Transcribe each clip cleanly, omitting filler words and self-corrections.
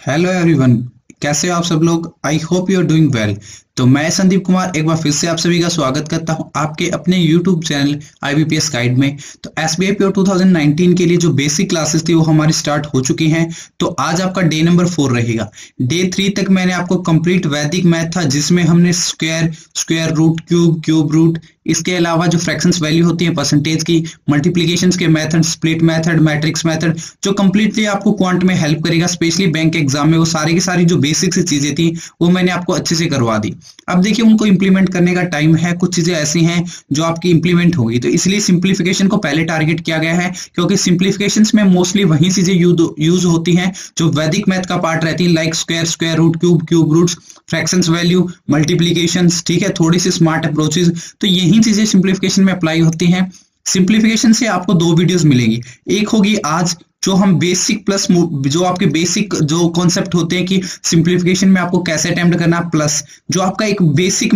Hello everyone. कैसे हो आप सब लोग? I hope you are doing well. तो मैं संदीप कुमार एक बार फिर से आप सभी का स्वागत करता हूं आपके अपने यूट्यूब चैनल आईबीपीएस गाइड में। तो एसबीआई पीओ 2019 के लिए जो बेसिक क्लासेस थी वो हमारी स्टार्ट हो चुकी हैं। तो आज आपका डे नंबर 4 रहेगा। डे 3 तक मैंने आपको कंप्लीट वैदिक मैथ था जिसमें हमने square, square root, cube, cube root, इसके अलावा जो फ्रैक्शंस वैल्यू होती है परसेंटेज की, मल्टीप्लिकेशंस के method, split method, matrix method, जो कंप्लीटली आपको क्वांट में हेल्प करेगा स्पेशली बैंक एग्जाम में। वो सारी की सारी जो बेसिक सी चीजें थी वो मैंने आपको अच्छे से करवा दी। अब देखिए उनको इंप्लीमेंट करने का टाइम है। कुछ चीजें ऐसी हैं जो आपकी इंप्लीमेंट होगी, तो इसलिए सिंप्लीफिकेशन को पहले टारगेट किया गया है क्योंकि सिंप्लीफिकेशन में मोस्टली वही चीजें यूज होती हैं जो वैदिक मैथ का पार्ट रहती है, like square, square root, cube, cube roots, fractions value, multiplications, ठीक है, थोड़ी सी स्मार्ट अप्रोचेस। तो यही चीजें सिंप्लीफिकेशन में अप्लाई होती हैं। सिंप्लीफिकेशन से आपको दो वीडियोस मिलेंगी। एक होगी आज जो हम बेसिक प्लस जो आपके बेसिक जो कॉन्सेप्ट होते हैं कि सिंप्लीफिकेशन में आपको कैसे अटेम्प्ट करना, प्लस जो आपका एक बेसिक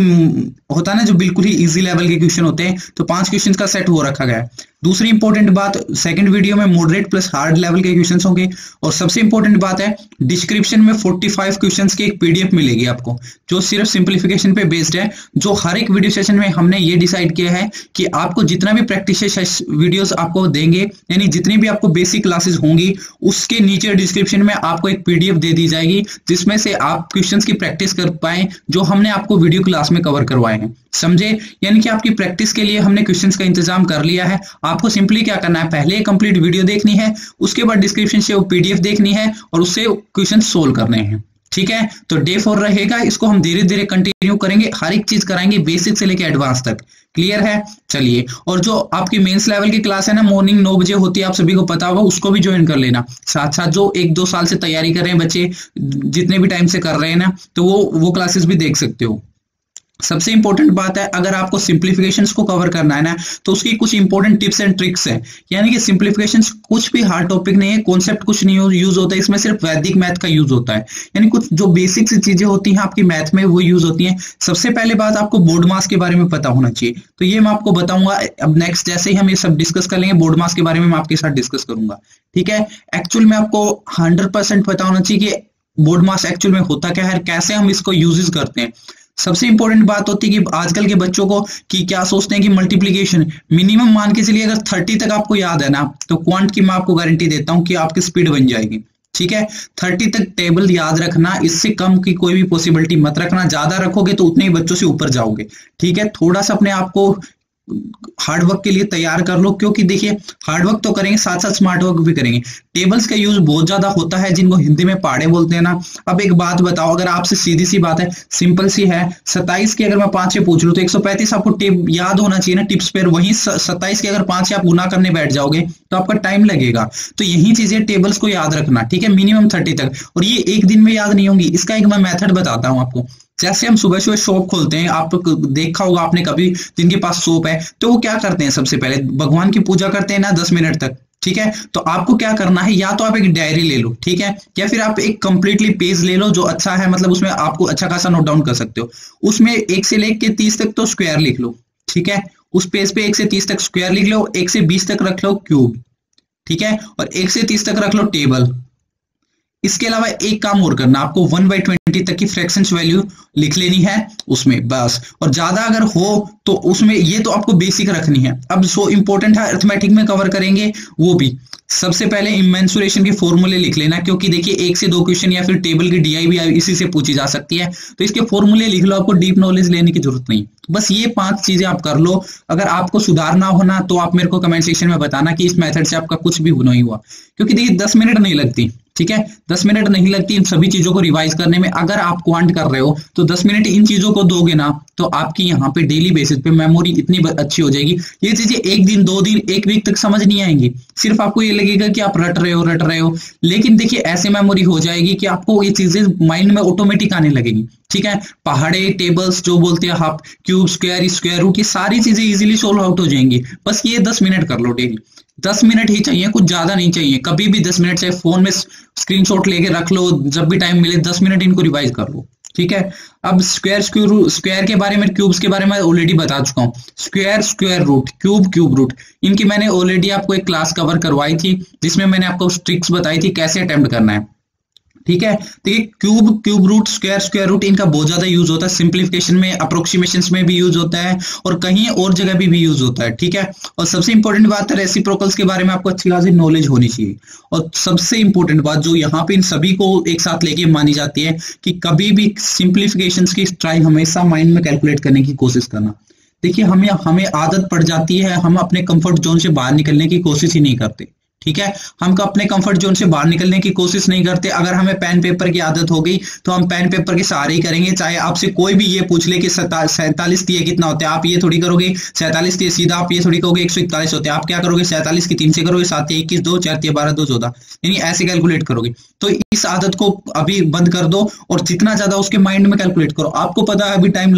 होता है ना जो बिल्कुल ही इजी लेवल के क्वेश्चन होते हैं, तो 5 क्वेश्चंस का सेट हो रखा गया है। दूसरी इंपॉर्टेंट बात, सेकंड वीडियो में मॉडरेट प्लस हार्ड लेवल के क्वेश्चंस होंगे। और सबसे इंपॉर्टेंट बात है डिस्क्रिप्शन में 45 क्वेश्चंस की एक पीडीएफ मिलेगी आपको जो सिर्फ सिंप्लीफिकेशन पे बेस्ड है। जो हर एक वीडियो सेशन में हमने ये डिसाइड किया है कि आपको जितना भी प्रैक्टिस वीडियोस आपको देंगे, यानी जितनी भी आपको बेसिक क्लासेस होंगी, उसके नीचे डिस्क्रिप्शन में आपको एक पीडीएफ दे दी जाएगी जिसमें से आप क्वेश्चंस की प्रैक्टिस कर पाए जो हमने आपको वीडियो क्लास में कवर करवाए हैं। समझे? यानी कि आपकी प्रैक्टिस के लिए हमने क्वेश्चंस का इंतजाम कर लिया है। आपको सिंपली क्या करना है, पहले कंप्लीट वीडियो देखनी है, उसके बाद डिस्क्रिप्शन से वो पीडीएफ देखनी है और उससे क्वेश्चन सोल्व करने हैं। ठीक है, तो डे 4 रहेगा। इसको हम धीरे धीरे कंटिन्यू करेंगे, हर एक चीज कराएंगे बेसिक से लेकर एडवांस तक। क्लियर है? चलिए, और जो आपकी मेंस लेवल की क्लास है ना, मॉर्निंग 9 बजे होती है, आप सभी को पता होगा, उसको भी ज्वाइन कर लेना। साथ साथ जो 1-2 साल से तैयारी कर रहे हैं बच्चे, जितने भी टाइम से कर रहे हैं ना, तो वो क्लासेस भी देख सकते हो। सबसे इंपॉर्टेंट बात है, अगर आपको सिंप्लीफिकेशंस को कवर करना है ना, तो उसकी कुछ इंपॉर्टेंट टिप्स एंड ट्रिक्स है। यानी कि सिंप्लीफिकेशंस कुछ भी हार्ड टॉपिक नहीं है, कॉन्सेप्ट कुछ नहीं यूज होता है इसमें, सिर्फ वैदिक मैथ का यूज होता है। यानी कुछ जो बेसिक सी चीजें होती हैं आपकी मैथ में वो यूज होती हैं। सबसे पहले बात, आपको बोर्ड मास के बारे में पता होना चाहिए, तो ये मैं आपको बताऊंगा। अब नेक्स्ट जैसे ही हम ये सब डिस्कस कर लेंगे, बोर्ड मास के बारे में मैं आपके साथ डिस्कस करूंगा। ठीक है, एक्चुअल में आपको 100% पता होना चाहिए कि बोर्ड मास एक्चुअल में होता क्या है, कैसे हम इसको यूजेस करते हैं। सबसे इंपॉर्टेंट बात होती है कि आजकल के बच्चों को कि क्या सोचते हैं कि मल्टीप्लिकेशन मिनिमम मान के चलिए, अगर 30 तक आपको याद है ना, तो क्वांट की मैं आपको गारंटी देता हूं कि आपकी स्पीड बन जाएगी। ठीक है, 30 तक टेबल याद रखना, इससे कम की कोई भी पॉसिबिलिटी मत रखना। ज्यादा रखोगे तो उतने ही बच्चों से ऊपर जाओगे। ठीक है, थोड़ा सा अपने आप को हार्ड वर्क के लिए तैयार कर लो, क्योंकि देखिए हार्ड वर्क तो करेंगे, साथ साथ स्मार्ट वर्क भी करेंगे। टेबल्स का यूज बहुत ज्यादा होता है, जिनको हिंदी में पहाड़े बोलते हैं ना। अब एक बात बताओ, अगर आपसे सीधी सी बात है, सिंपल सी है, 27 की अगर मैं 5 से पूछ लूं तो 135 आपको टेप याद होना चाहिए ना, टिप्स पे। वहीं 27 के अगर 5 से आप गुना करने बैठ जाओगे तो आपका टाइम लगेगा। तो यही चीजें टेबल्स को याद रखना, ठीक है, मिनिमम 30 तक। और ये एक दिन में याद नहीं होंगी, इसका एक मैं मेथड बताता हूं आपको। जैसे हम सुबह सुबह शॉप खोलते हैं, आप देखा होगा आपने कभी, जिनके पास शॉप है, तो वो क्या करते हैं, सबसे पहले भगवान की पूजा करते हैं ना 10 मिनट तक। ठीक है, तो आपको क्या करना है, या तो आप एक डायरी ले लो, ठीक है, या फिर आप एक कंप्लीटली पेज ले लो जो अच्छा है, मतलब उसमें आपको अच्छा खासा नोट डाउन कर सकते हो। उसमें 1 से लेकर 30 तक तो स्क्वायर लिख लो। ठीक है, उस पेज पे 1 से 30 तक स्क्वायर लिख लो, 1 से 20 तक रख लो क्यूब। ठीक है, और 1 से 30 तक रख लो टेबल। इसके अलावा एक काम और करना, आपको 1/20 तक की फ्रैक्शंस वैल्यू लिख लेनी है उसमें बस। और ज्यादा अगर हो तो उसमें, ये तो आपको बेसिक रखनी है। अब सो इंपॉर्टेंट है, अरिथमेटिक में कवर करेंगे वो भी। सबसे पहले इमेंसुरेशन के फॉर्मूले लिख लेना, क्योंकि देखिए 1 से 2 क्वेश्चन या फिर टेबल की डीआई भी इसी से पूछी जा सकती है, तो इसके फॉर्मूले लिख लो, आपको डीप नॉलेज लेने की जरूरत नहीं। बस ये 5 चीजें आप कर लो। अगर आपको सुधारना हो ना, तो आप मेरे को कमेंट सेक्शन में बताना कि इस मेथड से आपका कुछ भी नहीं हुआ, क्योंकि देखिए 10 मिनट नहीं लगती। ठीक है, 10 मिनट नहीं लगती इन सभी चीजों को रिवाइज करने में। अगर आप क्वांट कर रहे हो तो 10 मिनट इन चीजों को दोगे ना, तो आपकी यहाँ पे डेली बेसिस पे मेमोरी इतनी अच्छी हो जाएगी। ये चीजें 1 दिन 2 दिन 1 वीक तक समझ नहीं आएंगी, सिर्फ आपको ये लगेगा कि आप रट रहे हो। लेकिन देखिए ऐसे मेमोरी हो जाएगी कि आपको ये चीजें माइंड में ऑटोमेटिक आने लगेगी। ठीक है, पहाड़े, टेबल्स जो बोलते हैं, half cube, square, square root, ये सारी चीजें इजीली सोल्व आउट हो जाएंगी। बस ये 10 मिनट कर लो डेली। 10 मिनट ही चाहिए, कुछ ज्यादा नहीं चाहिए। कभी भी 10 मिनट से फोन में स्क्रीनशॉट लेके रख लो, जब भी टाइम मिले 10 मिनट इनको रिवाइज कर लो। ठीक है, अब स्क्वायर के बारे में, क्यूब्स के बारे में ऑलरेडी बता चुका हूँ। Square, square root, cube, cube root, इनकी मैंने ऑलरेडी आपको एक क्लास कवर करवाई थी जिसमें मैंने आपको ट्रिक्स बताई थी कैसे अटेम्प्ट करना है। ठीक है। देखिए क्यूब रूट, स्क्वायर रूट, इनका बहुत ज्यादा यूज होता है सिंप्लीफिकेशन में, अप्रोक्सीमेशंस में भी यूज होता है और कहीं और जगह भी यूज होता है। ठीक है। और सबसे इंपॉर्टेंट बात है, रेसिप्रोकल्स के बारे में आपको अच्छी खासी नॉलेज होनी चाहिए। और सबसे इंपॉर्टेंट बात जो यहाँ पे इन सभी को एक साथ लेके मानी जाती है कि कभी भी सिंप्लीफिकेशंस की ट्राई हमेशा माइंड में कैलकुलेट करने की कोशिश करना। देखिए हमें हमें आदत पड़ जाती है, हम अपने कंफर्ट जोन से बाहर निकलने की कोशिश ही नहीं करते। ठीक है। हम अपने कंफर्ट जोन से बाहर निकलने की कोशिश नहीं करते। अगर हमें पेन पेपर की आदत हो गई तो हम पेन पेपर के सहारे ही करेंगे, चाहे आपसे कोई भी ये पूछ ले कि 47 तिये कितना होता है, आप ये थोड़ी करोगे 47 तिये सीधा, आप ये थोड़ी कहोगे 141 होते हैं। आप क्या करोगे, 47 की 3 से करोगे, 7 तिये 21, 2 4 तिये 12, 2 14, यानी ऐसे कैलकुलेट करोगे। तो इस आदत को अभी बंद कर दो और जितना ज्यादा उसके माइंड में कैलकुलेट करो। आपको पता है अभी टाइम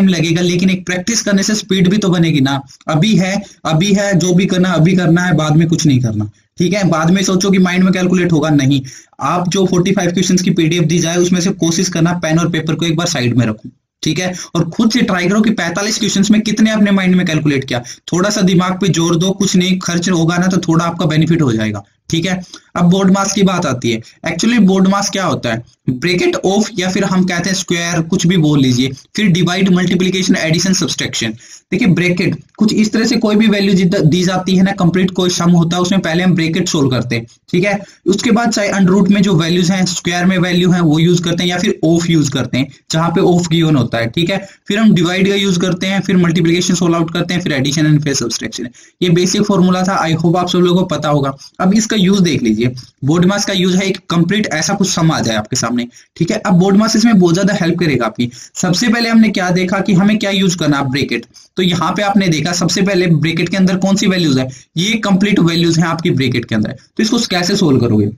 लगेगा, लेकिन एक प्रैक्टिस करने से स्पीड भी तो बनेगी ना। अभी है जो भी करना अभी करना है, बाद में कुछ नहीं करना। ठीक है। बाद में सोचो कि माइंड में कैलकुलेट होगा, नहीं। आप जो 45 क्वेश्चंस की पीडीएफ दी जाए उसमें से कोशिश करना पेन और पेपर को एक बार साइड में रखो। ठीक है। और खुद से ट्राई करो कि 45 क्वेश्चंस में कितने अपने माइंड में कैलकुलेट किया। थोड़ा सा दिमाग पे जोर दो, कुछ नहीं खर्च होगा ना तो थोड़ा आपका बेनिफिट हो जाएगा। ठीक है। अब बोर्ड मास की बात आती है। एक्चुअली बोर्ड मास क्या होता है, ब्रैकेट ऑफ, या फिर हम कहते हैं स्क्वायर, कुछ भी बोल लीजिए, फिर डिवाइड, मल्टीप्लिकेशन, एडिशन, सब्सट्रैक्शन। देखिए ब्रैकेट कुछ इस तरह से कोई भी वैल्यू दी जाती है ना, कंप्लीट कोई सम होता है, उसमें पहले हम ब्रैकेट सोल्व करते हैं। ठीक है। उसके बाद चाहे अंडर रूट में जो वैल्यूज हैं, स्क्वायर में वैल्यू है वो यूज करते हैं, या फिर ऑफ यूज करते हैं जहां पे ऑफ गिवन होता है। ठीक है। फिर हम डिवाइड का यूज करते हैं, फिर मल्टीप्लिकेशन सोल्व आउट करते हैं, फिर एडिशन एंड फिर सब्सट्रैक्शन। ये बेसिक फॉर्मूला था, आई होप आप सब लोगों को पता होगा। अब इसका यूज देख लीजिए। बोर्ड मास का यूज है एक कंप्लीट ऐसा कुछ सम आ जाए आपके सामने। ठीक है। अब बोर्ड मास इसमें बहुत ज्यादा हेल्प करेगा आपकी। सबसे पहले हमने क्या देखा कि हमें क्या यूज करना है, ब्रैकेट। तो यहाँ पे आपने देखा सबसे पहले ब्रैकेट के अंदर कौन सी वैल्यूज है, ये कंप्लीट वैल्यूज हैं आपकी ब्रैकेट के अंदर। तो इसको कैसे सोल्व करोगे,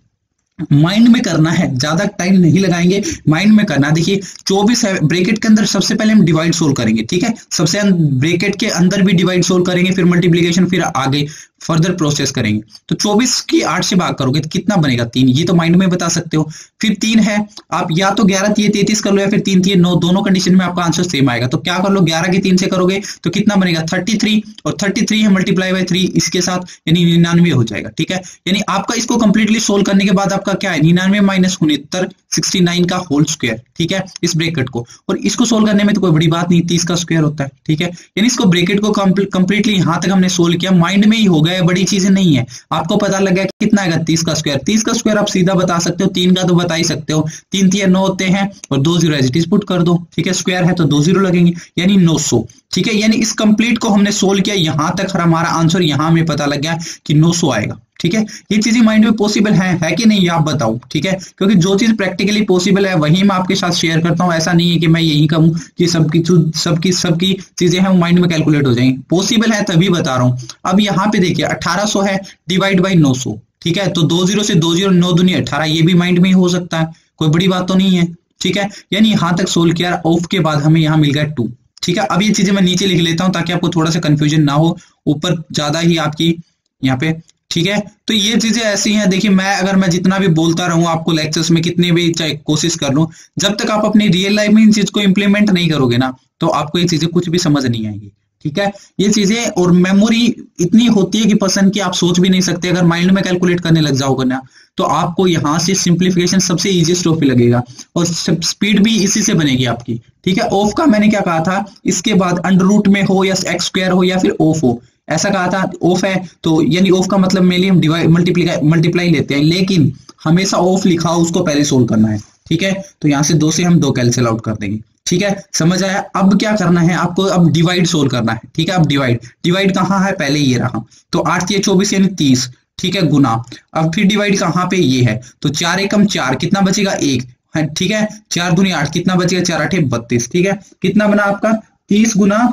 माइंड में करना है, ज्यादा टाइम नहीं लगाएंगे, माइंड में करना। देखिए 24 है ब्रैकेट के अंदर, सबसे पहले हम डिवाइड सोल्व करेंगे। ठीक है। सबसे ब्रैकेट के अंदर भी डिवाइड सोल्व करेंगे, फिर मल्टीप्लिकेशन, फिर आगे फर्दर प्रोसेस करेंगे। तो 24 की 8 से भाग करोगे तो कितना बनेगा, 3। ये तो माइंड में बता सकते हो। फिर 3 है, आप या तो 11 तिये 33 कर लो, या फिर 3 तिये 9, दोनों कंडीशन में आपका आंसर सेम आएगा। तो क्या कर लो, 11 की 3 से करोगे तो कितना बनेगा, 33, और 33 है मल्टीप्लाई बाय 3 इसके साथ, यानी 99 हो जाएगा। ठीक है। यानी आपका इसको कंप्लीटली सोल्व करने के बाद आपका क्या है, 99 माइनस 69, 69 का होल स्क्वायर। ठीक है। इस ब्रैकेट को, और इसको सोल्व करने में तो कोई बड़ी बात नहीं, 30 का स्क्वायर होता है। ठीक है। यानी इसको ब्रैकेट को कंप्लीटली यहां तक हमने सोल्व किया, माइंड में ही हो गया, बड़ी चीजें नहीं है। आपको पता लग गया कितना आएगा, 30 का स्क्वायर। 30 का स्क्वायर आप सीधा बता सकते हो, 3 का तो बता ही सकते हो। 3 तिये 9 होते हैं, और 2 zero as it is put कर दो। ठीक है। स्क्वायर है तो 2 जीरो लगेंगे, यानी 900। ठीक है। यानी इस कंप्लीट को हमने सोल्व किया, यहां तक हमारा आंसर यहां हमें पता लग गया कि 900 आएगा। ठीक है। ये चीजें माइंड में पॉसिबल है कि नहीं, आप बताओ। ठीक है। क्योंकि जो चीज प्रैक्टिकली पॉसिबल है वही मैं आपके साथ शेयर करता हूं। ऐसा नहीं है कि मैं यही कहूं कि सबकी चीजें हैं वो माइंड में कैलकुलेट हो जाएंगी। पॉसिबल है तभी बता रहा हूं। अब यहाँ पे देखिए 1800 है, डिवाइड बाई 900। ठीक है। तो 2 जीरो से 2 जीरो, 9 दूनी 18, ये भी माइंड में ही हो सकता है, कोई बड़ी बात तो नहीं है। ठीक है। यानी यहां तक सोल्व किया, ऑफ के बाद हमें यहाँ मिल गया 2। ठीक है। अब ये चीजें मैं नीचे लिख लेता हूं ताकि आपको थोड़ा सा कंफ्यूजन ना हो, ऊपर ज्यादा ही आपकी यहाँ पे। ठीक है। तो ये चीजें ऐसी हैं। देखिए अगर मैं जितना भी बोलता रहूं आपको लेक्चर्स में, कितने भी चाहे कोशिश कर लूं, जब तक आप अपनी रियल लाइफ में इन चीज को इंप्लीमेंट नहीं करोगे ना, तो आपको ये चीजें कुछ भी समझ नहीं आएगी। ठीक है। ये चीजें, और मेमोरी इतनी होती है कि पर्सन की आप सोच भी नहीं सकते। अगर माइंड में कैलकुलेट करने लग जाओगे ना, तो आपको यहां से सिंप्लीफिकेशन सबसे इजीएस्ट ऑफ लगेगा, और स्पीड भी इसी से बनेगी आपकी। ठीक है। ऑफ का मैंने क्या कहा था, इसके बाद अंडर रूट में हो, या एक्स स्क्वायर हो, या फिर ऑफ हो, ऐसा कहा था। ऑफ है तो यानी ऑफ का मतलब मेनली हम डिवाइड मल्टीप्लाई लेते हैं, लेकिन हमेशा ऑफ लिखा हो उसको पहले सोल्व करना है। ठीक है। तो यहां से 2 से हम 2 कैंसिल आउट कर देंगे। ठीक है। समझ आया। अब क्या करना है आपको, अब डिवाइड सोल्व करना है। ठीक है। अब डिवाइड कहाँ है, पहले ये रहा, तो 8 तिये 24 यानी 30। ठीक है। गुना, अब फिर डिवाइड कहाँ पे, ये है, तो 4 एकम 4, कितना बचेगा 1 है। ठीक है। 4 दूनी 8, कितना बचेगा, 4 8 32। ठीक है। कितना बना आपका, 30 गुना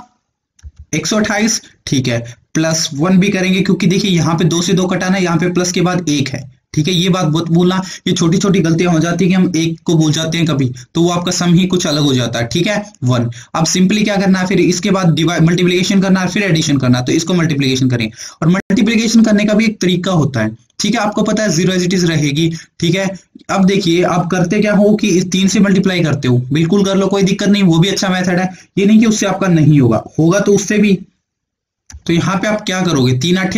128। ठीक है। प्लस 1 भी करेंगे, क्योंकि देखिए यहाँ पे 2 से 2 कटाना है, यहाँ पे प्लस के बाद 1 है। ठीक है। ये बात बहुत भूलना, ये छोटी छोटी गलतियां हो जाती है कि हम 1 को भूल जाते हैं कभी, तो वो आपका सम ही कुछ अलग हो जाता है। ठीक है। 1। अब सिंपली क्या करना है, फिर इसके बाद मल्टीप्लिकेशन करना है, फिर एडिशन करना है, तो इसको मल्टीप्लिकेशन करें। और मल्टीप्लिकेशन करने का भी एक तरीका होता है। ठीक है। आपको पता है 0 एज इट इज रहेगी। ठीक है। अब देखिए आप करते क्या हो कि इस 3 से मल्टीप्लाई करते हो, बिल्कुल कर लो, कोई दिक्कत नहीं, वो भी अच्छा मेथड है। ये नहीं कि उससे आपका नहीं होगा तो उससे भी। तो यहाँ पे आप क्या करोगे, 3 8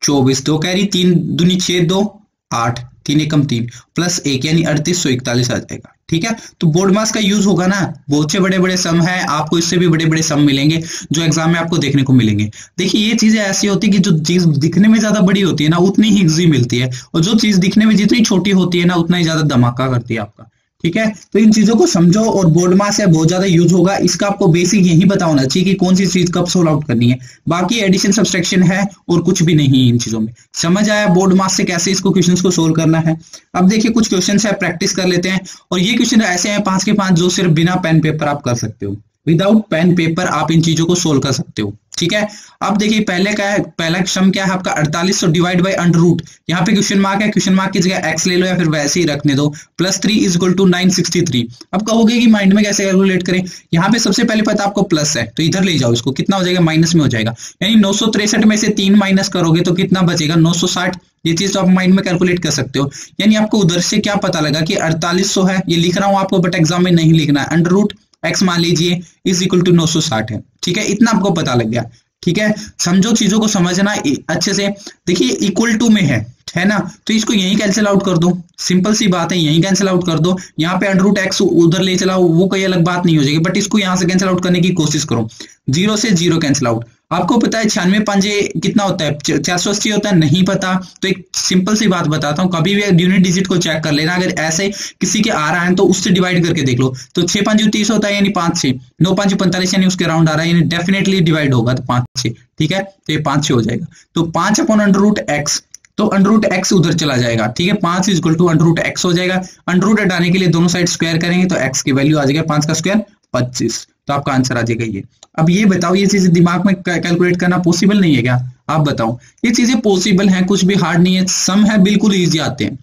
24, 2 कैरी, 3 दूनी 6 2 8। 3 एकम 3 प्लस 1 यानी 3841 आ जाएगा। ठीक है, तो बोर्ड मास का यूज होगा ना, बहुत से बड़े बड़े सम है, आपको इससे भी बड़े बड़े सम मिलेंगे जो एग्जाम में आपको देखने को मिलेंगे। देखिए ये चीजें ऐसी होती है कि जो चीज दिखने में ज्यादा बड़ी होती है ना उतनी ही इजी मिलती है, और जो चीज दिखने में जितनी छोटी होती है ना उतना ही ज्यादा धमाका करती है आपका। ठीक है, तो इन चीजों को समझो, और बोर्ड मास है बहुत ज्यादा यूज होगा, इसका आपको बेसिक यही पता होना चाहिए कि कौन सी चीज कब सोल्व आउट करनी है। बाकी एडिशन सब्सट्रैक्शन है और कुछ भी नहीं इन चीजों में। समझ आया बोर्ड मास से कैसे इसको क्वेश्चंस को सोल्व करना है। अब देखिए कुछ क्वेश्चंस है, प्रैक्टिस कर लेते हैं। और ये क्वेश्चन ऐसे हैं 5 के 5 जो सिर्फ बिना पेन पेपर आप कर सकते हो, विदाउट पेन पेपर आप इन चीजों को सोल्व कर सकते हो। ठीक है, अब देखिए पहले क्या है, पहला सम क्या है आपका 4800 डिवाइड बाय अंडर रूट, यहाँ पे क्वेश्चन मार्क है, क्वेश्चन मार्क की जगह एक्स ले लो या फिर वैसे ही रखने दो, प्लस 3 इज इक्वल टू 963। अब कहोगे कि माइंड में कैसे कैलकुलेट करें, यहाँ पे सबसे पहले पता आपको प्लस है तो इधर ले जाओ इसको, कितना हो जाएगा माइनस में हो जाएगा, यानी 963 में से 3 माइनस करोगे तो कितना बचेगा 960। ये चीज तो आप माइंड में कैलकुलेट कर सकते हो। यानी आपको उधर से क्या पता लगा कि 4800 है, ये लिख रहा हूं आपको बट एग्जाम में नहीं लिखना है, अंडर रूट एक्स मान लीजिए इज इक्वल टू 960 है। ठीक है, इतना आपको पता लग गया। ठीक है, समझो चीजों को समझना अच्छे से। देखिए इक्वल टू में है ना, तो इसको यहीं कैंसिल आउट कर दो, सिंपल सी बात है, यहीं कैंसिल आउट कर दो। यहाँ पे अंडर रूट एक्स उधर ले चलाओ, वो कोई अलग बात नहीं हो जाएगी, बट इसको यहाँ से कैंसिल आउट करने की कोशिश करो। 0 से 0 कैंसिल आउट। आपको पता है 96 पंजे कितना होता है, 480 होता है, नहीं पता तो एक सिंपल सी बात बताता हूँ, कभी भी यूनिट डिजिट को चेक कर लेना, अगर ऐसे किसी के आ रहा है तो उससे डिवाइड करके देख लो। तो 6 5 30 होता है यानी 5 6, 9 5 45 यानी उसके राउंड आ रहा है, यानी डेफिनेटली डिवाइड होगा तो 5 6। ठीक है, तो ये 5 6 हो जाएगा, तो 5 अपॉन अंडर रूट एक्स, तो अंडर रूट एक्स उधर चला जाएगा। ठीक है, 5 is equal to under root x हो जाएगा। अंडर रूट हटाने के लिए दोनों साइड स्क्वायर करेंगे तो एक्स की वैल्यू आ जाएगा 5 का स्क्वायर 25, तो आपका आंसर आ जाएगा ये। अब ये बताओ ये चीजें दिमाग में कैलकुलेट करना पॉसिबल नहीं है क्या, आप बताओ। ये चीजें पॉसिबल हैं, कुछ भी हार्ड नहीं है, सम है बिल्कुल इजी आते हैं।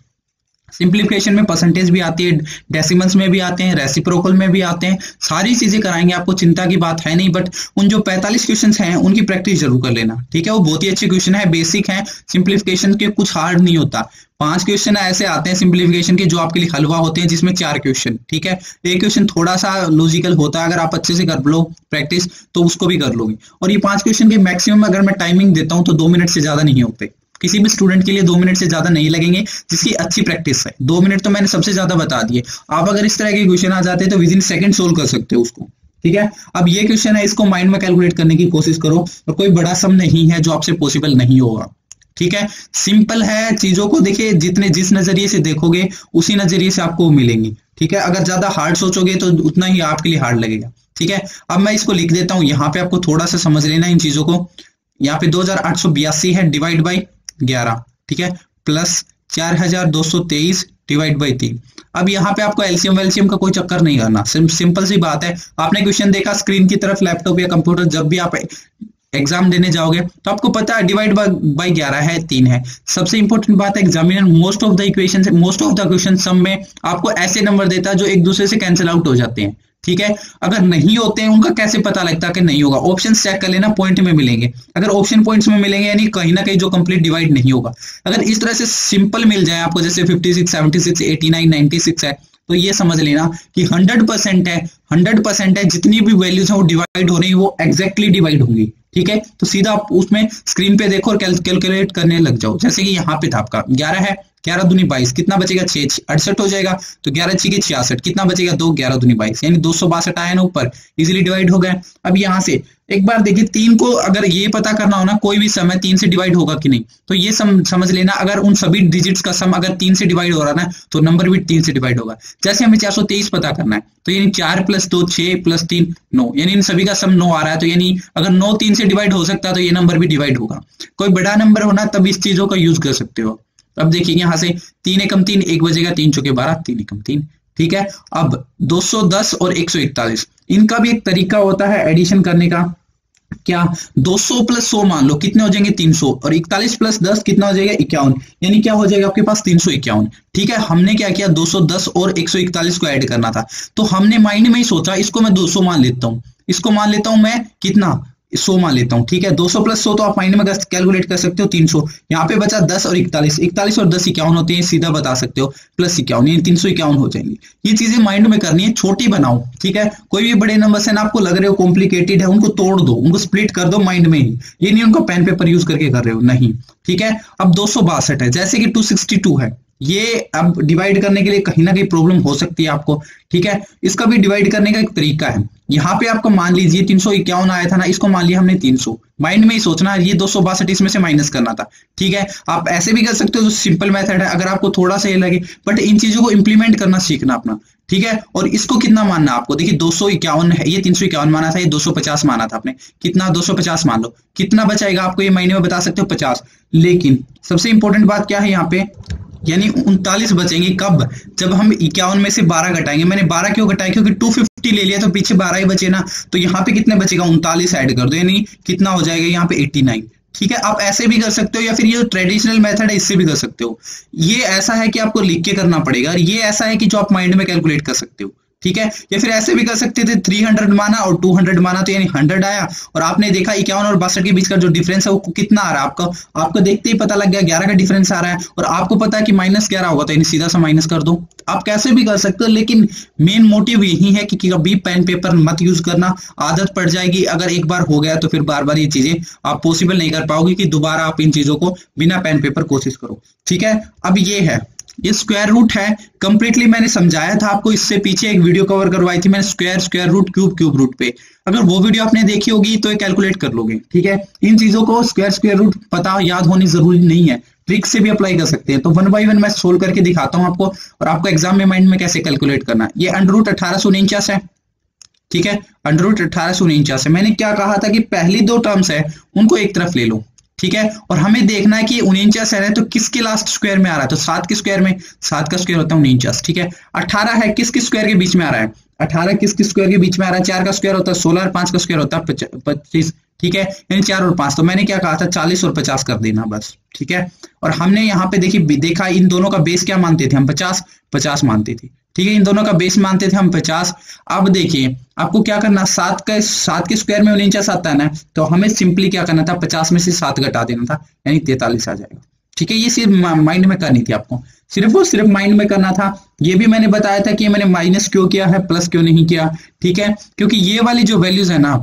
सिंप्लीफिकेशन में परसेंटेज भी आती है, डेसिमल्स में भी आते हैं, रेसिप्रोकल में भी आते हैं, सारी चीजें कराएंगे आपको, चिंता की बात है नहीं। बट उन जो 45 क्वेश्चन हैं उनकी प्रैक्टिस जरूर कर लेना। ठीक है, वो बहुत ही अच्छे क्वेश्चन है, बेसिक है, सिंप्लीफिकेशन के कुछ हार्ड नहीं होता। 5 क्वेश्चन ऐसे आते हैं सिंप्लीफिकेशन के जो आपके लिए हलवा होते हैं, जिसमें 4 क्वेश्चन। ठीक है, एक क्वेश्चन थोड़ा सा लॉजिकल होता है, अगर आप अच्छे से कर लो प्रैक्टिस तो उसको भी कर लोगे। और ये 5 क्वेश्चन के मैक्सिमम अगर मैं टाइमिंग देता हूं तो 2 मिनट से ज्यादा नहीं होते, किसी भी स्टूडेंट के लिए 2 मिनट से ज्यादा नहीं लगेंगे जिसकी अच्छी प्रैक्टिस है। 2 मिनट तो मैंने सबसे ज्यादा बता दिए, आप अगर इस तरह के क्वेश्चन आ जाते हैं तो विद इन सेकंड सोल्व कर सकते हो उसको। ठीक है, अब ये क्वेश्चन है, इसको माइंड में कैलकुलेट करने की कोशिश करो, और कोई बड़ा सम नहीं है जो आपसे पॉसिबल नहीं होगा। ठीक है, सिंपल है, चीजों को देखिए जितने जिस नजरिए से देखोगे उसी नजरिए से आपको मिलेंगी। ठीक है, अगर ज्यादा हार्ड सोचोगे तो उतना ही आपके लिए हार्ड लगेगा। ठीक है, अब मैं इसको लिख देता हूं, यहाँ पे आपको थोड़ा सा समझ लेना इन चीजों को। यहाँ पे 2882 है डिवाइड बाई 11, ठीक है, प्लस 4223 डिवाइड बाई 3। अब यहाँ पे आपको एलसीएम वेलसीएम का कोई चक्कर नहीं करना, सिंपल सी बात है। आपने क्वेश्चन देखा स्क्रीन की तरफ, लैपटॉप या कंप्यूटर, जब भी आप एग्जाम देने जाओगे तो आपको पता है डिवाइड बाय 11 है, 3 है। सबसे इंपॉर्टेंट बात है, examiner most of the equation, most of the question some में आपको ऐसे नंबर देता है जो एक दूसरे से कैंसिल आउट हो जाते हैं। ठीक है, अगर नहीं होते हैं उनका कैसे पता लगता है कि नहीं होगा, ऑप्शन चेक कर लेना, पॉइंट में मिलेंगे। अगर ऑप्शन पॉइंट्स में मिलेंगे यानी कहीं ना कहीं जो कंप्लीट डिवाइड नहीं होगा। अगर इस तरह से सिंपल मिल जाए आपको, जैसे 56 76 89 96 है, तो ये समझ लेना कि 100% है, 100% है, जितनी भी वैल्यूज है वो डिवाइड हो रही है, वो एग्जैक्टली डिवाइड होंगी। ठीक है, तो सीधा आप उसमें स्क्रीन पे देखो और कैलकुलेट करने लग जाओ। जैसे कि यहाँ पे था आपका 11 है, 11 दूनी 22, कितना बचेगा 6 68 हो जाएगा, तो 11 6 66, कितना बचेगा 2, 11 दूनी 22, यानी 262 आया ना ऊपर, इजीली डिवाइड हो गया। अब यहाँ से एक बार देखिए 3 को अगर ये पता करना हो ना, कोई भी सम है 3 से डिवाइड होगा कि नहीं, तो ये समझ लेना, अगर उन सभी डिजिट्स का सम अगर 3 से डिवाइड हो रहा है ना तो नंबर भी 3 से डिवाइड होगा। जैसे हमें 423 पता करना है, तो यानी 4 + 2 6 + 3 9, यानी इन सभी का सम 9 आ रहा है, तो यानी अगर 9 3 से डिवाइड हो सकता है तो ये नंबर भी डिवाइड होगा। कोई बड़ा नंबर होना तब इस चीजों का यूज कर सकते हो। अब देखिए यहाँ से 3 एकम 3, 1 बजेगा, 3 चौके 12, 3 एकम 3। ठीक है, अब 210 और 141, इनका भी एक तरीका होता है एडिशन करने का। क्या 200 + 100 मान लो, कितने हो जाएंगे 300, और 41 + 10 कितना हो जाएगा 51, यानी क्या हो जाएगा आपके पास 351। ठीक है, हमने क्या किया 210 और 141 को ऐड करना था, तो हमने माइंड में ही सोचा इसको मैं 200 मान लेता हूं, इसको मान लेता हूं मैं कितना 100 मान लेता हूं। ठीक है, 200 + 100 तो आप माइंड में कैलकुलेट कर सकते हो 300। यहाँ पे बचा 10 और 41, 41 और 10 51 होते हैं, सीधा बता सकते हो, प्लस 51 यानी 351 हो जाएंगे। ये चीजें माइंड में करनी है, छोटी बनाओ। ठीक है, कोई भी बड़े नंबर से ना आपको लग रहे हो कॉम्प्लिकेटेड है, उनको तोड़ दो, उनको स्प्लिट कर दो माइंड में ही, ये नहीं उनको पेन पेपर यूज करके कर रहे हो, नहीं। ठीक है, अब 262 है, जैसे कि 262 है, ये अब डिवाइड करने के लिए कहीं ना कहीं प्रॉब्लम हो सकती है आपको, ठीक है। इसका भी डिवाइड करने का एक तरीका है। यहाँ पे आपको मान लीजिए 351 आया था ना, इसको मान लिया हमने 300, माइंड में ही सोचना ये 262 इसमें से माइनस करना था, ठीक है। आप ऐसे भी कर सकते हो, जो सिंपल मेथड है, अगर आपको थोड़ा सा ये लगे, बट इन चीजों को इंप्लीमेंट करना सीखना अपना, ठीक है। और इसको कितना मानना आपको, देखिए 251 है, ये 351 माना था, ये 250 माना था आपने, कितना 250 मान लो, कितना बचाएगा आपको ये महीने में बता सकते हो, 50। लेकिन सबसे इंपॉर्टेंट बात क्या है यहाँ पे, यानी 39 बचेंगे कब, जब हम 51 में से 12 घटाएंगे। मैंने 12 क्यों घटाया, क्योंकि 250 ले लिया तो पीछे 12 ही बचे ना, तो यहाँ पे कितने बचेगा, 39 ऐड कर दो, यानी कितना हो जाएगा यहाँ पे 89, ठीक है। आप ऐसे भी कर सकते हो, या फिर ये ट्रेडिशनल मेथड है इससे भी कर सकते हो। ये ऐसा है कि आपको लिख के करना पड़ेगा, और ये ऐसा है कि जो आप माइंड में कैलकुलेट कर सकते हो, ठीक है। या फिर ऐसे भी कर सकते थे, 300 माना और 200 माना, तो यानी 100 आया, और आपने देखा 51 और 62 के बीच का जो डिफरेंस है वो कितना आ रहा है आपको देखते ही पता लग गया 11 का डिफरेंस आ रहा है, और आपको पता है कि -11 होगा, तो यानी सीधा सा माइनस कर दो। आप कैसे भी कर सकते हो, लेकिन मेन मोटिव यही है कि कभी पेन पेपर मत यूज करना, आदत पड़ जाएगी। अगर एक बार हो गया तो फिर बार बार ये चीजें आप पॉसिबल नहीं कर पाओगे कि दोबारा आप इन चीजों को बिना पेन पेपर कोशिश करो, ठीक है। अब ये स्क्वायर रूट है, कंप्लीटली मैंने समझाया था आपको, इससे पीछे एक वीडियो कवर करवाई थी मैंने, स्क्वायर रूट क्यूब रूट पे। अगर वो वीडियो आपने देखी होगी तो ये कैलकुलेट कर लोगे, ठीक है। इन चीजों को स्क्वायर रूट पता याद होनी जरूरी नहीं है, ट्रिक से भी अप्लाई कर सकते हैं। तो 1 बाय 1 मैं सोल्व करके दिखाता हूं आपको, और आपको एग्जाम में माइंड में कैसे कैलकुलेट करना है। ये √ 1849 है, ठीक है, √ 1849 है। मैंने क्या कहा था कि पहली 2 टर्म्स है उनको एक तरफ ले लो, ठीक है। और हमें देखना है कि 49 है तो किसके लास्ट स्क्वायर में आ रहा है, तो 7 के स्क्वायर में, 7 का स्क्वायर होता है 49, ठीक है। 18 है, किसके स्क्वायर के बीच में आ रहा है, 18 किसके स्क्वायर के बीच में आ रहा है, 4 का स्क्वायर होता है 16 और 5 का स्क्वायर होता है 25, ठीक है, यानी 4 और 5, तो मैंने क्या कहा था 40 और 50 कर देना बस, ठीक है। और हमने यहाँ पे देखा इन दोनों का बेस क्या मानते थे हम, 50 मानते थे, ठीक है। इन दोनों का बेस मानते थे हम 50। अब देखिए आपको क्या करना, 7 के स्क्वायर में 49 आता है ना, तो हमें सिंपली क्या करना था, 50 में से 7 घटा देना था, यानी 43 आ जाएगा, ठीक है। ये सिर्फ माइंड में करनी थी आपको, सिर्फ माइंड में करना था। ये भी मैंने बताया था कि मैंने माइनस क्यों किया है, प्लस क्यों नहीं किया, ठीक है। क्योंकि ये वाली जो वैल्यूज है ना,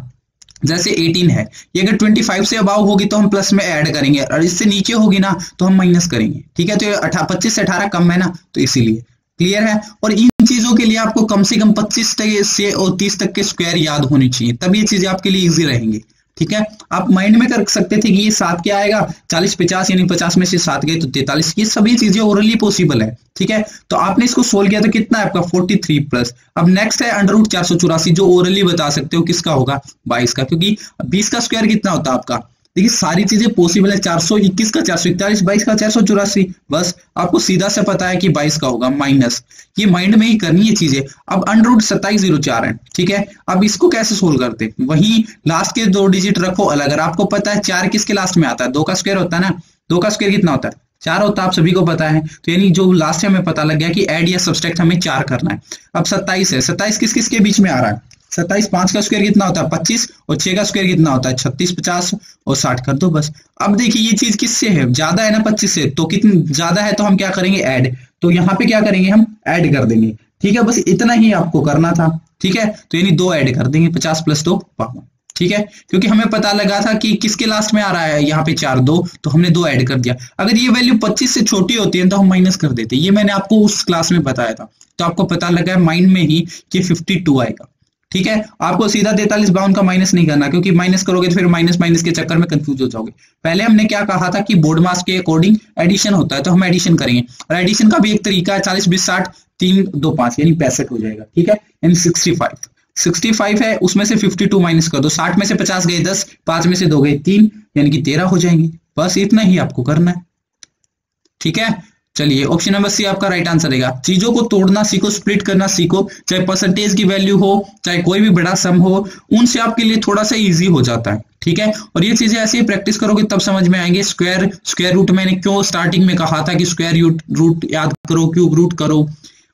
जैसे 18 है, ये अगर 25 से अबाव होगी तो हम प्लस में ऐड करेंगे, और इससे नीचे होगी ना तो हम माइनस करेंगे, ठीक है। तो ये 25 से 18 कम है ना, तो इसीलिए क्लियर है। और इन चीजों के लिए आपको कम से कम 25 से और 30 तक के स्क्वायर याद होनी चाहिए, तब ये चीजें आपके लिए इजी रहेंगी, ठीक है। आप माइंड में कर सकते थे कि ये 7 क्या आएगा, 40 50, यानी 50 में से 7 गए तो 43, ये सभी चीजें ओरली पॉसिबल है, ठीक है। तो आपने इसको सोल्व किया तो कितना है आपका 43 प्लस। अब नेक्स्ट है √ 484, जो ओरली बता सकते हो किसका होगा, 22 का, क्योंकि 20 का स्क्वायर कितना होता है आपका, देखिए सारी चीजें पॉसिबल है, 421 का 441, 22 का 484, बस आपको सीधा से पता है कि 22 का होगा माइनस, ये माइंड में ही करनी है चीजें। अब √ 2704 है, ठीक है। अब इसको कैसे सोल्व करते, वही लास्ट के 2 डिजिट रखो अलग। अगर आपको पता है 4 किसके लास्ट में आता है, 2 का स्क्वायर होता है ना, 2 का स्क्वायर कितना होता है, 4 होता है, आप सभी को पता है। तो यानी जो लास्ट है हमें पता लग गया कि ऐड या सब्सट्रैक्ट हमें 4 करना है। अब 27 है, 27 किस किसके बीच में आ रहा है, 27, 5 का स्क्वायर कितना होता है 25, और 6 का स्क्वायर कितना होता है 36, 50 और 60 कर दो बस। अब देखिए ये चीज किससे है, ज्यादा है ना 25 से, तो कितनी ज्यादा है तो हम क्या करेंगे, ऐड, तो यहाँ पे क्या करेंगे हम ऐड कर देंगे, ठीक है। बस इतना ही आपको करना था, ठीक है। तो यानी 2 ऐड कर देंगे, 50 + 2 52, ठीक है। क्योंकि हमें पता लगा था कि किसके लास्ट में आ रहा है, यहाँ पे 4 2, तो हमने 2 ऐड कर दिया। अगर ये वैल्यू 25 से छोटी होती है तो हम माइनस कर देते, ये मैंने आपको उस क्लास में बताया था, तो आपको पता लगा माइंड में ही कि 52 आएगा, ठीक है। आपको सीधा 43 52 का माइनस नहीं करना, क्योंकि माइनस करोगे तो फिर माइनस के चक्कर में कंफ्यूज हो जाओगे। पहले हमने क्या कहा था कि बोर्ड मास के अकॉर्डिंग एडिशन होता है, तो हम एडिशन करेंगे, और एडिशन का भी एक तरीका है, 40 20 60 3 2 5, यानी 65 हो जाएगा, ठीक है। यानी 65 है, उसमें से 52 माइनस कर दो, 60 में से 50 गए 10, 5 में से 2 गए 3, यानी कि 13 हो जाएंगे। बस इतना ही आपको करना है, ठीक है। चलिए ऑप्शन नंबर सी आपका राइट आंसर रहेगा। चीजों को तोड़ना सीखो, स्प्लिट करना सीखो, चाहे परसेंटेज की वैल्यू हो, चाहे कोई भी बड़ा सम हो, उनसे आपके लिए थोड़ा सा इजी हो जाता है, ठीक है। और ये चीजें ऐसे ही प्रैक्टिस करोगे तब समझ में आएंगे। स्क्वायर रूट मैंने क्यों स्टार्टिंग में कहा था कि स्क्वायर रूट याद करो, क्यूब रूट करो,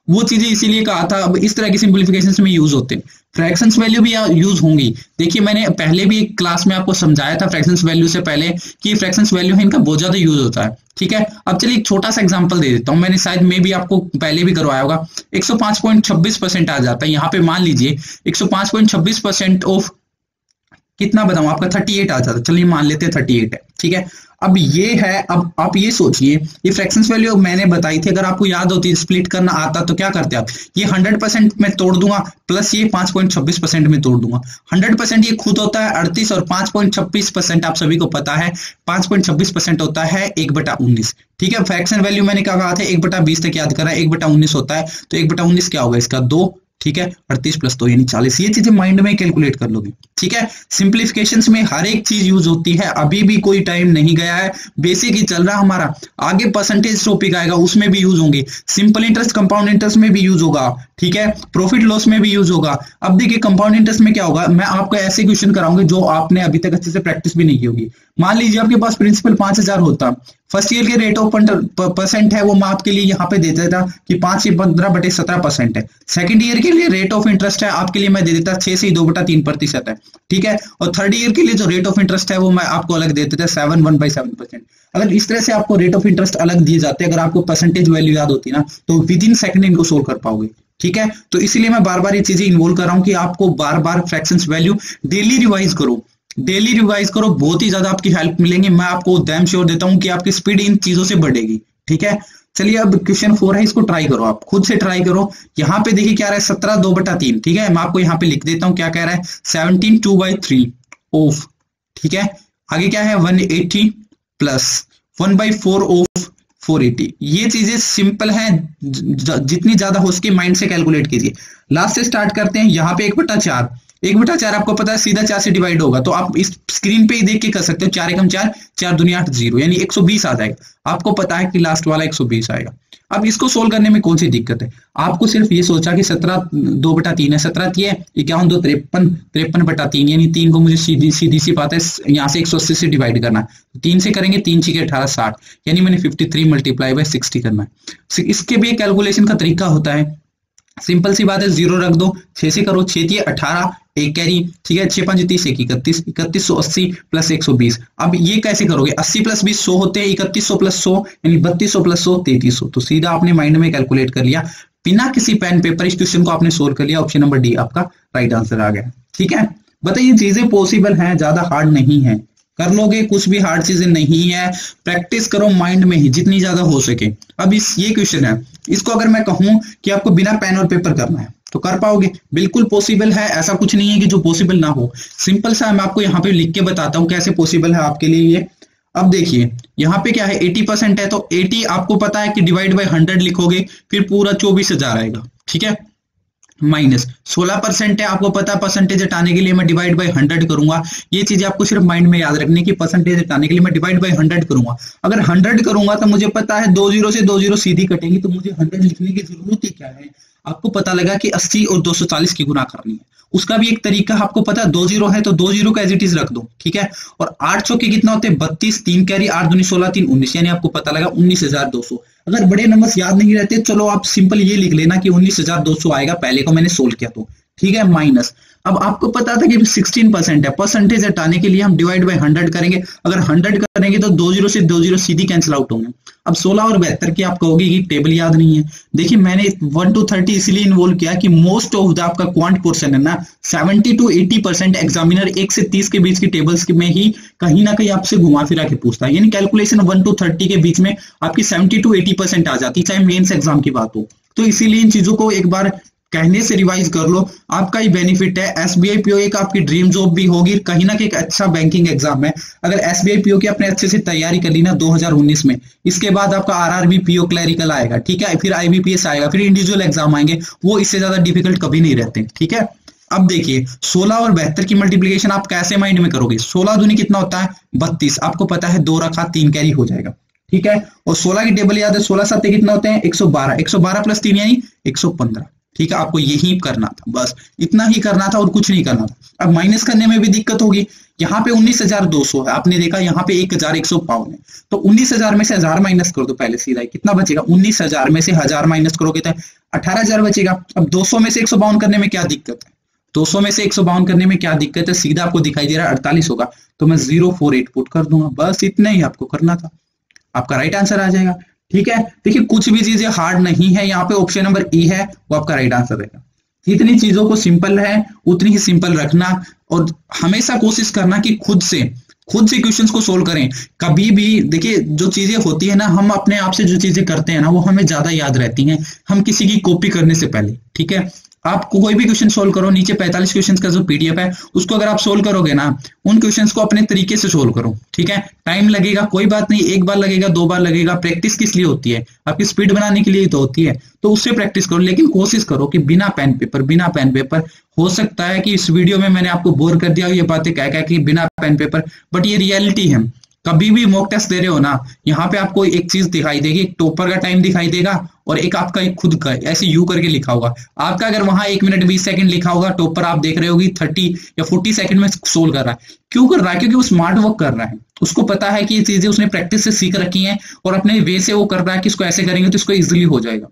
वो चीजें इसीलिए कहा था। अब इस तरह की सिंप्लीफिकेशन में यूज होते हैं, फ्रैक्शंस वैल्यू भी यूज होंगी। देखिए मैंने पहले भी एक क्लास में आपको समझाया था फ्रैक्शंस वैल्यू से पहले कि फ्रैक्शंस वैल्यू है इनका बहुत ज्यादा यूज होता है, ठीक है। अब चलिए एक छोटा सा एग्जांपल दे देता हूं, मैंने शायद में भी आपको पहले भी करवाया होगा। 105.26% आ जाता है, यहाँ पे मान लीजिए 105.26% ऑफ कितना बताऊं, आपका 38 आ जाता, चलिए मान लेते हैं 38 है, ठीक है। अब ये है, अब आप ये सोचिए, ये फ्रैक्शंस वैल्यू मैंने बताई थी, अगर आपको याद होती, स्प्लिट करना आता तो क्या करते आप, ये 100% में तोड़ दूंगा प्लस ये 5.26% में तोड़ दूंगा। 100% ये खुद होता है 38 और 5.26% आप सभी को पता है 5.26% होता है 1/19, ठीक है। फ्रैक्शन वैल्यू मैंने क्या कहा था, 1/20 तक याद करा, 1/19 होता है, तो 1/19 क्या होगा इसका 2, ठीक है। 38 + 2 यानी 40, ये चीजें माइंड में कैलकुलेट कर लोगे, ठीक है। सिंप्लीफिकेशंस में हर एक चीज यूज होती है, अभी भी कोई टाइम नहीं गया है, बेसिक ही चल रहा हमारा, आगे परसेंटेज टॉपिक आएगा उसमें भी यूज होंगे, सिंपल इंटरेस्ट कंपाउंड इंटरेस्ट में भी यूज होगा, ठीक है, प्रॉफिट लॉस में भी यूज होगा। अब देखिए कंपाउंड इंटरेस्ट में क्या होगा, मैं आपको ऐसे क्वेश्चन कराऊंगा जो आपने अभी तक अच्छे से प्रैक्टिस भी नहीं की होगी। मान लीजिए आपके पास प्रिंसिपल 5000 होता, फर्स्ट ईयर के रेट ऑफ परसेंट है वो मैं आपके लिए यहाँ पे दे देता कि 5 से 15/17% है। सेकंड ईयर के लिए रेट ऑफ इंटरेस्ट है आपके लिए मैं दे देता 6 से 2/3% है, ठीक है। और थर्ड ईयर के लिए जो रेट ऑफ इंटरेस्ट है वो मैं आपको अलग दे देता 7/1/7%। अगर इस तरह से आपको रेट ऑफ इंटरेस्ट अलग दिए जाते, अगर आपको परसेंटेज वैल्यू याद होती ना, तो विद इन सेकंड इनको सोल्व कर पाओगे, ठीक है। तो इसीलिए मैं बार बार ये चीजें इन्वॉल्व कर रहा हूं कि आपको बार बार फ्रैक्शंस वैल्यू डेली रिवाइज करो, डेली रिवाइज करो, बहुत ही ज्यादा आपकी हेल्प मिलेंगी। मैं आपको डैम श्योर देता हूं कि आपकी स्पीड इन चीजों से बढ़ेगी, ठीक है। चलिए अब क्वेश्चन 4 है, इसको ट्राई करो, आप खुद से ट्राई करो। यहाँ पे देखिए क्या रहा है 17 2/3, ठीक है। मैं आपको यहाँ पे लिख देता हूँ क्या कह रहा है 17 2/3 ऑफ, ठीक है। आगे क्या है 180 प्लस 1/4 ऑफ 480। ये चीजें सिंपल है, जितनी ज्यादा हो सके माइंड से कैलकुलेट कीजिए। लास्ट से स्टार्ट करते हैं, यहाँ पे 1/4, 1/4 आपको पता है सीधा 4 से डिवाइड होगा, तो आप इस स्क्रीन पे ही देख के कर सकते हो, 4 एकम 4, 4 दूनी 8 0, यानी 120 आ जाएगा। आपको पता है कि लास्ट वाला 120 आएगा। अब इसको सोल्व करने में कौन सी दिक्कत है, आपको सिर्फ ये सोचा कि 17 2/3 है, 17 है 51 2 53, 53/3 यानी 3 को मुझे सीधी सी बात है यहाँ से 180 से डिवाइड करना है, 3 से करेंगे 3 6 18 60, यानी मैंने 53 × 60 करना है। इसके भी कैलकुलेशन का तरीका होता है, सिंपल सी बात है, 0 रख दो, 6 से करो, 6 × 18 एक कैरी, ठीक है, 6 5 30 1 31, 3180 प्लस 120। अब ये कैसे करोगे, 80 + 20 100 होते हैं, 3100 + 100 यानी 3200 + 100 3300। तो सीधा आपने माइंड में कैलकुलेट कर लिया, बिना किसी पेन पेपर इस क्वेश्चन को आपने सोल्व कर लिया। ऑप्शन नंबर डी आपका राइट आंसर आ गया, ठीक है। बताइए चीजें पॉसिबल हैं, ज्यादा हार्ड नहीं है, कर लोगे, कुछ भी हार्ड चीजें नहीं है, प्रैक्टिस करो माइंड में ही जितनी ज्यादा हो सके। अब ये क्वेश्चन है, इसको अगर मैं कहूं कि आपको बिना पेन और पेपर करना है तो कर पाओगे, बिल्कुल पॉसिबल है, ऐसा कुछ नहीं है कि जो पॉसिबल ना हो। सिंपल सा मैं आपको यहाँ पे लिख के बताता हूँ कैसे पॉसिबल है आपके लिए ये। अब देखिए यहाँ पे क्या है 80% है, तो 80 आपको पता है कि डिवाइड बाय 100 लिखोगे, फिर पूरा 24,000 आएगा, ठीक है। माइनस 16% है, आपको पता है परसेंटेज हटाने के लिए मैं डिवाइड बाय 100 करूंगा। ये चीज आपको सिर्फ माइंड में याद रखनी कि परसेंटेज हटाने के लिए मैं डिवाइड बाय 100 करूंगा। अगर 100 करूंगा तो मुझे पता है 2 0 से 2 0 सीधी कटेंगी, तो मुझे 100 लिखने की जरूरत ही क्या है। आपको पता लगा कि 80 और 240 की गुना करनी है, उसका भी एक तरीका आपको पता है, 2 0 है तो 2 0 का एज इट इज रख दो, ठीक है। और 8 चौके कितना होते हैं 32, 3 कैरी 8 दूनी 16 3 19, यानी आपको पता लगा 19,200। अगर बड़े नंबर्स याद नहीं रहते चलो आप सिंपल ये लिख लेना कि 19,200 आएगा, पहले को मैंने सोल्व किया तो, ठीक है। माइनस, अब आपको पता था कि 16% है, परसेंटेज हटाने के लिए हम डिवाइड बाय 100 करेंगे। अगर 100 करेंगे तो 2 0 से 2 0 सीधी कैंसिल आउट होंगे। अब 16 और 72 की आप कहोगे कि टेबल याद नहीं है। देखिए मैंने 1 to 30 इसलिए इन्वॉल्व किया कि मोस्ट ऑफ द आपका क्वांट पोर्शन है ना 70 to 80% एग्जामिनर 1 से 30 के बीच की टेबल्स में ही कहीं ना कहीं आपसे घुमा फिरा के पूछता है, यानी कैलकुलेशन 1 to 30 के बीच में आपकी 70 to 80% आ जाती है, चाहे मेंस एग्जाम की बात हो। तो इसीलिए इन चीजों को एक बार कहने से रिवाइज कर लो, आपका ही बेनिफिट है। एसबीआई पीओ एक आपकी ड्रीम जॉब भी होगी, कहीं ना कहीं एक अच्छा बैंकिंग एग्जाम है। अगर एसबीआई पीओ की आपने अच्छे से तैयारी कर ली ना 2019 में, इसके बाद आपका आरआरबी पीओ क्लैरिकल आएगा, ठीक है, फिर आईबीपीएस आएगा, फिर इंडिविजुअल एग्जाम आएंगे, वो इससे ज्यादा डिफिकल्ट कभी नहीं रहते, ठीक है। अब देखिए 16 और 72 की मल्टीप्लीकेशन आप कैसे माइंड में करोगे, 16 दूनी कितना होता है 32, आपको पता है 2 रखा 3 कैरी हो जाएगा, ठीक है। और 16 की टेबल याद है, 16 7 कितना होते हैं 112, 112 प्लस 3 यानी 115, ठीक है। आपको यही करना था, बस इतना ही करना था और कुछ नहीं करना था। अब माइनस करने में भी दिक्कत होगी, यहाँ पे 19,200 है, आपने देखा यहाँ पे 1,152 है, तो 19,000 में से 1000 माइनस कर दो पहले सीधा, कितना बचेगा 19,000 में से 1000 माइनस करोगे तो 18,000 बचेगा। अब 200 में से 152 करने में क्या दिक्कत है, 200 में से 152 करने में क्या दिक्कत है, सीधा आपको दिखाई दे रहा है 48 होगा, तो मैं 048 पुट कर दूंगा, बस इतना ही आपको करना था, आपका राइट आंसर आ जाएगा, ठीक है। देखिए कुछ भी चीजें हार्ड नहीं है, यहाँ पे ऑप्शन नंबर ई है वो आपका राइट आंसर रहेगा, जितनी चीजों को सिंपल है उतनी ही सिंपल रखना, और हमेशा कोशिश करना कि खुद से क्वेश्चंस को सोल्व करें। कभी भी देखिए जो चीजें होती है ना, हम अपने आप से जो चीजें करते हैं ना वो हमें ज्यादा याद रहती हैं, हम किसी की कॉपी करने से पहले। ठीक है, आप कोई भी क्वेश्चन सोल्व करो, नीचे 45 क्वेश्चन का जो पीडीएफ है उसको अगर आप सोल्व करोगे ना, उन क्वेश्चंस को अपने तरीके से सोल्व करो। ठीक है, टाइम लगेगा, कोई बात नहीं, एक बार लगेगा, 2 बार लगेगा, प्रैक्टिस किस लिए होती है? आपकी स्पीड बनाने के लिए तो होती है, तो उससे प्रैक्टिस करो। लेकिन कोशिश करो कि बिना पेन पेपर, हो सकता है कि इस वीडियो में मैंने आपको बोर कर दिया ये बातें कह कि बिना पेन पेपर, बट ये रियलिटी है। कभी भी मॉक टेस्ट दे रहे हो ना, यहाँ पे आपको एक चीज दिखाई देगी, एक टॉपर का टाइम दिखाई देगा और एक आपका एक खुद का ऐसे यू करके लिखा होगा। आपका अगर वहां 1 मिनट 20 सेकंड लिखा होगा, टॉपर आप देख रहे होगी 30 या 40 सेकंड में सोल्व कर रहा है। क्यों कर रहा है? क्योंकि वो स्मार्ट वर्क कर रहा है, उसको पता है कि ये चीजें उसने प्रैक्टिस से सीख रखी हैं और अपने वे से वो कर रहा है कि इसको ऐसे करेंगे तो इसको इजिली हो जाएगा।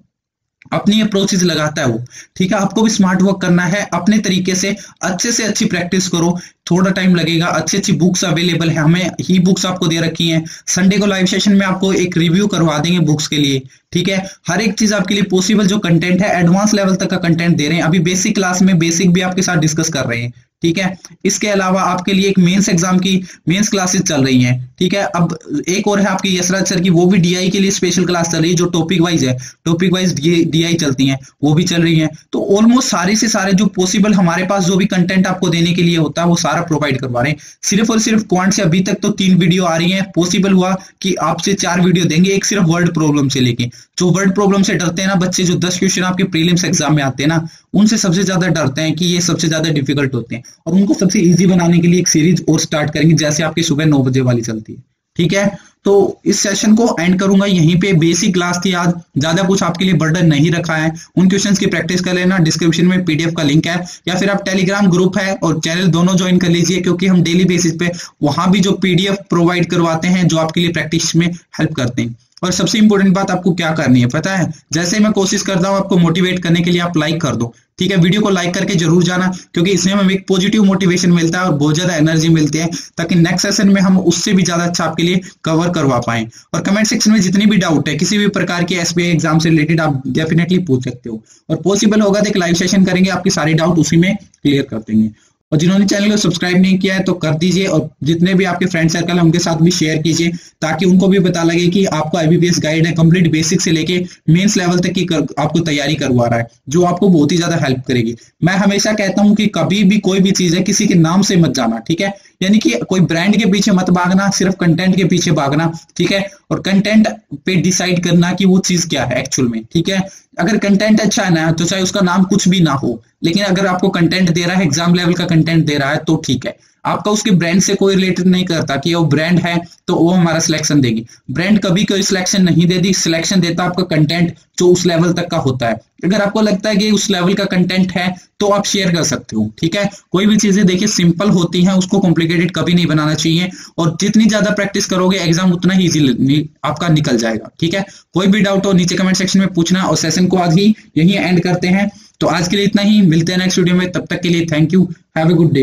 अपनी अप्रोचेज लगाता है वो। ठीक है, आपको भी स्मार्ट वर्क करना है, अपने तरीके से अच्छी प्रैक्टिस करो। थोड़ा टाइम लगेगा, अच्छी बुक्स अवेलेबल है, हमें ही बुक्स आपको दे रखी हैं। संडे को लाइव सेशन में आपको एक रिव्यू करवा देंगे बुक्स के लिए। ठीक है, हर एक चीज आपके लिए पॉसिबल, जो कंटेंट है एडवांस लेवल तक का कंटेंट दे रहे हैं। अभी बेसिक क्लास में बेसिक भी आपके साथ डिस्कस कर रहे हैं। ठीक है, इसके अलावा आपके लिए एक मेंस एग्जाम की मेंस क्लासेस चल रही हैं। ठीक है, अब एक और है आपकी यशराज सर की, वो भी डीआई के लिए स्पेशल क्लास चल रही है, जो टॉपिक वाइज है, टॉपिक वाइज डीआई चलती हैं, वो भी चल रही हैं। तो ऑलमोस्ट सारे से सारे जो पॉसिबल हमारे पास जो भी कंटेंट आपको देने के लिए होता है वो सारा प्रोवाइड करवा रहे हैं। सिर्फ और सिर्फ क्वांट से अभी तक तो 3 वीडियो आ रही हैं, पॉसिबल हुआ कि आपसे 4 वीडियो देंगे। एक सिर्फ वर्ड प्रॉब्लम से लेके, जो वर्ड प्रॉब्लम से डरते हैं ना बच्चे, जो 10 क्वेश्चन आपके प्रीलिम्स एग्जाम में आते हैं ना, उनसे सबसे ज्यादा डरते हैं कि ये सबसे ज्यादा डिफिकल्ट होते हैं, और उनको सबसे इजी बनाने के लिए एक सीरीज और स्टार्ट करेंगे, जैसे आपकी सुबह 9 बजे वाली चलती है। ठीक है, तो इस सेशन को एंड करूंगा यहीं पे। बेसिक क्लास थी आज, ज्यादा कुछ आपके लिए बर्डन नहीं रखा है। उन क्वेश्चंस की प्रैक्टिस कर लेना, डिस्क्रिप्शन में पीडीएफ का लिंक है, या फिर आप टेलीग्राम ग्रुप है और चैनल दोनों ज्वाइन कर लीजिए, क्योंकि हम डेली बेसिस पे वहां भी जो पीडीएफ प्रोवाइड करवाते हैं जो आपके लिए प्रैक्टिस में हेल्प करते हैं। और सबसे इंपॉर्टेंट बात आपको क्या करनी है पता है? जैसे मैं कोशिश करता हूं आपको मोटिवेट करने के लिए, आप लाइक कर दो। ठीक है, वीडियो को लाइक करके जरूर जाना, क्योंकि इसमें हमें एक पॉजिटिव मोटिवेशन मिलता है और बहुत ज्यादा एनर्जी मिलती है, ताकि नेक्स्ट सेशन में हम उससे भी ज्यादा अच्छा आपके लिए कवर करवा पाए। और कमेंट सेक्शन में जितनी भी डाउट है किसी भी प्रकार के एसबीआई एग्जाम से रिलेटेड, आप डेफिनेटली पूछ सकते हो, और पॉसिबल होगा तो एक लाइव सेशन करेंगे, आपकी सारी डाउट उसी में क्लियर कर देंगे। और जिन्होंने चैनल को सब्सक्राइब नहीं किया है तो कर दीजिए, और जितने भी आपके फ्रेंड सर्कल है उनके साथ भी शेयर कीजिए, ताकि उनको भी पता लगे कि आपको आईबीपीएस गाइड है, कंप्लीट बेसिक से लेके मेंस लेवल तक की आपको तैयारी करवा रहा है, जो आपको बहुत ही ज्यादा हेल्प करेगी। मैं हमेशा कहता हूं कि कभी भी कोई भी चीज है किसी के नाम से मत जाना। ठीक है, यानी कि कोई ब्रांड के पीछे मत भागना, सिर्फ कंटेंट के पीछे भागना। ठीक है, और कंटेंट पे डिसाइड करना कि वो चीज क्या है एक्चुअल में। ठीक है, अगर कंटेंट अच्छा है ना, तो चाहे उसका नाम कुछ भी ना हो, लेकिन अगर आपको कंटेंट दे रहा है, एग्जाम लेवल का कंटेंट दे रहा है, तो ठीक है। आपका उसके ब्रांड से कोई रिलेटेड नहीं करता कि वो ब्रांड है तो वो हमारा सिलेक्शन देगी। ब्रांड कभी कोई सिलेक्शन नहीं देती, सिलेक्शन देता आपका कंटेंट जो उस लेवल तक का होता है। अगर आपको लगता है कि उस लेवल का कंटेंट है तो आप शेयर कर सकते हो। ठीक है, कोई भी चीजें देखिए सिंपल होती हैं, उसको कॉम्प्लिकेटेड कभी नहीं बनाना चाहिए, और जितनी ज्यादा प्रैक्टिस करोगे एग्जाम उतना ही इजी आपका निकल जाएगा। ठीक है, कोई भी डाउट हो नीचे कमेंट सेक्शन में पूछना, और सेशन को आज ही यही एंड करते हैं। तो आज के लिए इतना ही, मिलते हैं नेक्स्ट वीडियो में, तब तक के लिए thank you, have a good day.